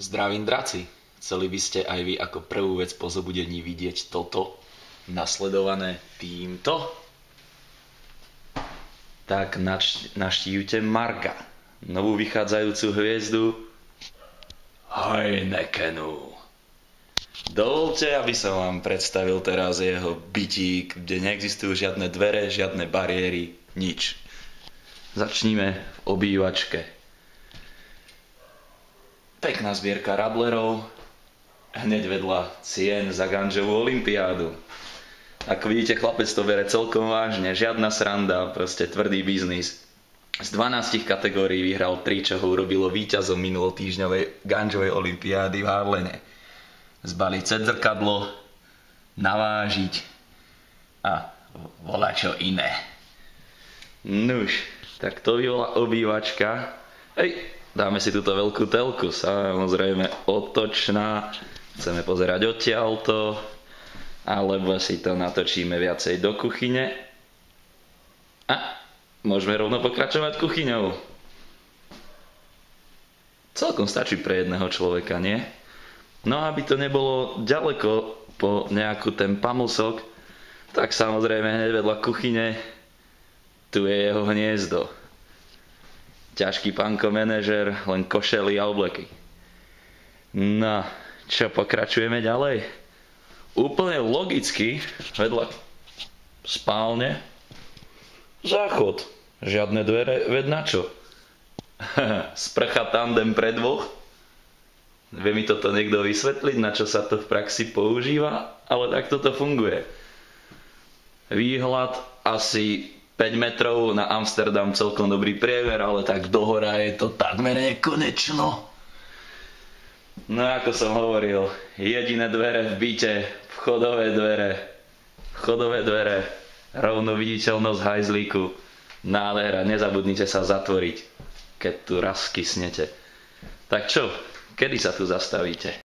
Zdravím draci, chceli by ste aj vy ako prvú vec po zobudení vidieť toto, nasledované týmto? Tak navštívte Marka, novú vychádzajúcu hviezdu Heinekenu. Dovoľte, aby som vám predstavil teraz jeho bytík, kde neexistujú žiadne dvere, žiadne bariéry, nič. Začníme v obývačke. Pekná zbierka radlerov, hneď vedľa cien za ganžovú olympiádu. Ako vidíte, chlapec to bere celkom vážne, žiadna sranda, proste tvrdý biznis. Z 12 kategórií vyhral 3, čo ho urobilo víťazom minulotýždňovej ganžovej olympiády v Harlene. Zbaliť zrkadlo, navážiť a volačo iné. Nuž, tak to bola obývačka. Hej, dáme si túto veľkú telku, samozrejme otočná. Chceme pozerať odtiaľto, alebo si to natočíme viacej do kuchyne. A môžeme rovno pokračovať kuchyňou. Celkom stačí pre jedného človeka, nie? No aby to nebolo ďaleko po nejakú ten pamlsok, tak samozrejme hneď vedľa kuchyne tu je jeho hniezdo. Ťažký pánko manažer, len košely a obleky. No, čo, pokračujeme ďalej? Úplne logicky, vedľa spálne, záchod. Žiadne dvere, veď na čo? Sprcha tandem pre dvoch? Vie mi toto niekto vysvetliť, na čo sa to v praxi používa? Ale takto to funguje. Výhľad asi 5 metrov, na Amsterdam celkom dobrý priemer, ale tak dohora je to takmer nekonečno. No ako som hovoril, jediné dvere v byte, vchodové dvere, rovno viditeľnosť hajzlíku, nádhera, nezabudnite sa zatvoriť, keď tu raz skysnete. Tak čo, kedy sa tu zastavíte?